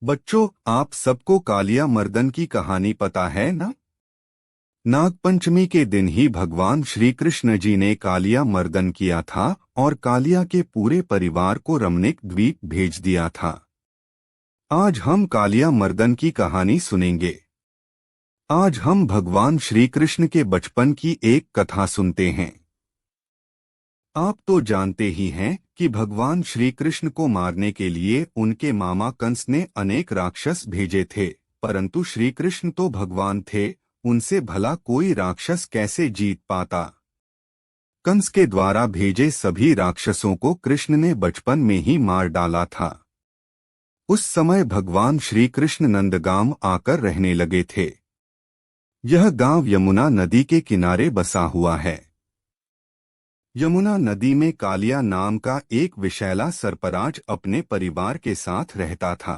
बच्चों, आप सबको कालिया मर्दन की कहानी पता है ना? नागपंचमी के दिन ही भगवान श्री कृष्ण जी ने कालिया मर्दन किया था और कालिया के पूरे परिवार को रमणीक द्वीप भेज दिया था। आज हम कालिया मर्दन की कहानी सुनेंगे। आज हम भगवान श्री कृष्ण के बचपन की एक कथा सुनते हैं। आप तो जानते ही हैं कि भगवान श्री कृष्ण को मारने के लिए उनके मामा कंस ने अनेक राक्षस भेजे थे, परंतु श्री कृष्ण तो भगवान थे, उनसे भला कोई राक्षस कैसे जीत पाता। कंस के द्वारा भेजे सभी राक्षसों को कृष्ण ने बचपन में ही मार डाला था। उस समय भगवान श्री कृष्ण नंदगांव आकर रहने लगे थे। यह गांव यमुना नदी के किनारे बसा हुआ है। यमुना नदी में कालिया नाम का एक विषैला सर्पराज अपने परिवार के साथ रहता था।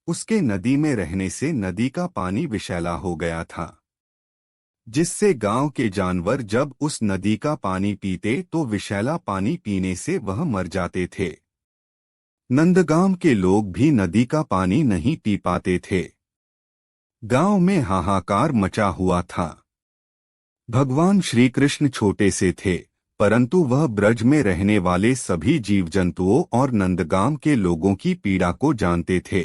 उसके नदी में रहने से नदी का पानी विषैला हो गया था, जिससे गांव के जानवर जब उस नदी का पानी पीते तो विषैला पानी पीने से वह मर जाते थे। नंदगांव के लोग भी नदी का पानी नहीं पी पाते थे। गांव में हाहाकार मचा हुआ था। भगवान श्री कृष्ण छोटे से थे, परंतु वह ब्रज में रहने वाले सभी जीव जंतुओं और नंदगांव के लोगों की पीड़ा को जानते थे।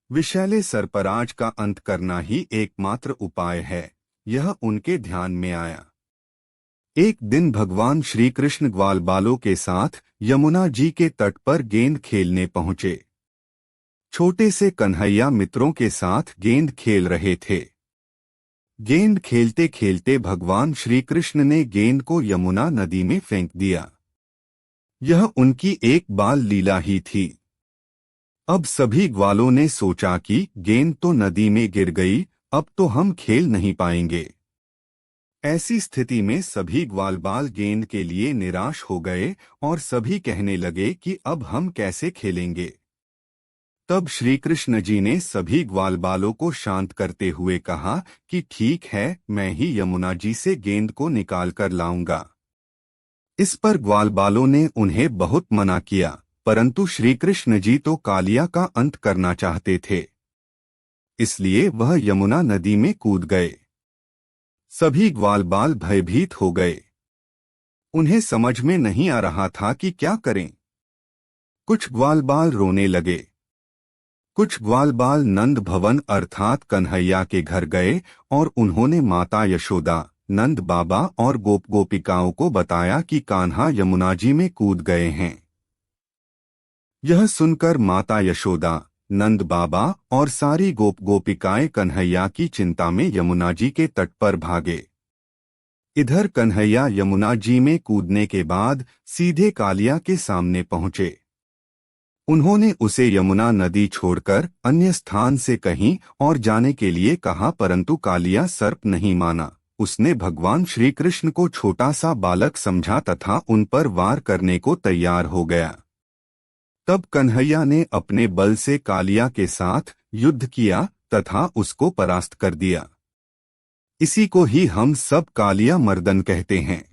विषैले सर्पराज का अंत करना ही एकमात्र उपाय है, यह उनके ध्यान में आया। एक दिन भगवान श्री कृष्ण ग्वालबालों के साथ यमुना जी के तट पर गेंद खेलने पहुंचे। छोटे से कन्हैया मित्रों के साथ गेंद खेल रहे थे। गेंद खेलते खेलते भगवान श्री कृष्ण ने गेंद को यमुना नदी में फेंक दिया। यह उनकी एक बाल लीला ही थी। अब सभी ग्वालों ने सोचा कि गेंद तो नदी में गिर गई, अब तो हम खेल नहीं पाएंगे। ऐसी स्थिति में सभी ग्वालबाल गेंद के लिए निराश हो गए और सभी कहने लगे कि अब हम कैसे खेलेंगे। तब श्री कृष्ण जी ने सभी ग्वालबालों को शांत करते हुए कहा कि ठीक है, मैं ही यमुना जी से गेंद को निकाल कर लाऊंगा। इस पर ग्वालबालों ने उन्हें बहुत मना किया, परंतु श्री कृष्ण जी तो कालिया का अंत करना चाहते थे, इसलिए वह यमुना नदी में कूद गए। सभी ग्वालबाल भयभीत हो गए। उन्हें समझ में नहीं आ रहा था कि क्या करें। कुछ ग्वालबाल रोने लगे। कुछ ग्वालबाल नंद भवन अर्थात कन्हैया के घर गए और उन्होंने माता यशोदा, नंद बाबा और गोप गोपिकाओं को बताया कि कान्हा यमुना जी में कूद गए हैं। यह सुनकर माता यशोदा, नंद बाबा और सारी गोप गोपिकाएं कन्हैया की चिंता में यमुना जी के तट पर भागे। इधर कन्हैया यमुना जी में कूदने के बाद सीधे कालिया के सामने पहुंचे। उन्होंने उसे यमुना नदी छोड़कर अन्य स्थान से कहीं और जाने के लिए कहा, परंतु कालिया सर्प नहीं माना। उसने भगवान श्री कृष्ण को छोटा सा बालक समझा तथा उन पर वार करने को तैयार हो गया। तब कन्हैया ने अपने बल से कालिया के साथ युद्ध किया तथा उसको परास्त कर दिया। इसी को ही हम सब कालिया मर्दन कहते हैं।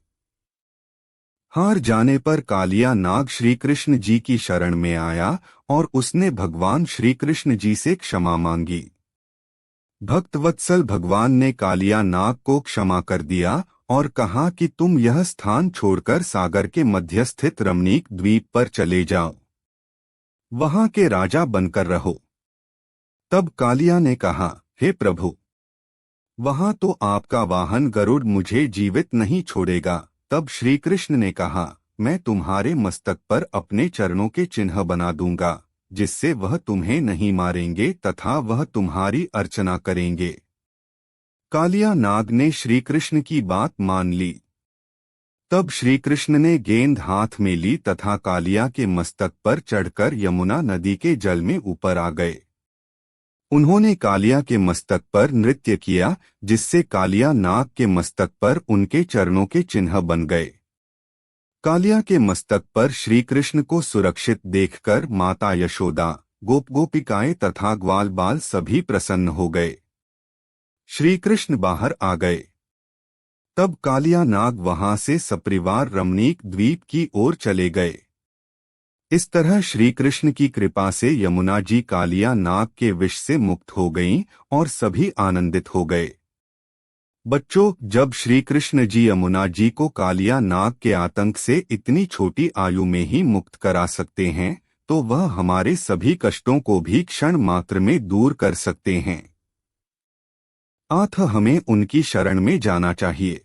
हार जाने पर कालिया नाग श्री कृष्ण जी की शरण में आया और उसने भगवान श्री कृष्ण जी से क्षमा मांगी। भक्तवत्सल भगवान ने कालिया नाग को क्षमा कर दिया और कहा कि तुम यह स्थान छोड़कर सागर के मध्य स्थित रमणीक द्वीप पर चले जाओ, वहां के राजा बनकर रहो। तब कालिया ने कहा, हे प्रभु, वहां तो आपका वाहन गरुड़ मुझे जीवित नहीं छोड़ेगा। तब श्री कृष्ण ने कहा, मैं तुम्हारे मस्तक पर अपने चरणों के चिन्ह बना दूंगा, जिससे वह तुम्हें नहीं मारेंगे तथा वह तुम्हारी अर्चना करेंगे। कालिया नाग ने श्री कृष्ण की बात मान ली। तब श्री कृष्ण ने गेंद हाथ में ली तथा कालिया के मस्तक पर चढ़कर यमुना नदी के जल में ऊपर आ गए। उन्होंने कालिया के मस्तक पर नृत्य किया, जिससे कालिया नाग के मस्तक पर उनके चरणों के चिन्ह बन गए। कालिया के मस्तक पर श्री कृष्ण को सुरक्षित देखकर माता यशोदा, गोप गोपिकाएं तथा ग्वालबाल सभी प्रसन्न हो गए। श्री कृष्ण बाहर आ गए। तब कालिया नाग वहां से सपरिवार रमणीक द्वीप की ओर चले गए। इस तरह श्री कृष्ण की कृपा से यमुना जी कालिया नाग के विष से मुक्त हो गईं और सभी आनंदित हो गए। बच्चों, जब श्री कृष्ण जी यमुना जी को कालिया नाग के आतंक से इतनी छोटी आयु में ही मुक्त करा सकते हैं, तो वह हमारे सभी कष्टों को भी क्षण मात्र में दूर कर सकते हैं। अतः हमें उनकी शरण में जाना चाहिए।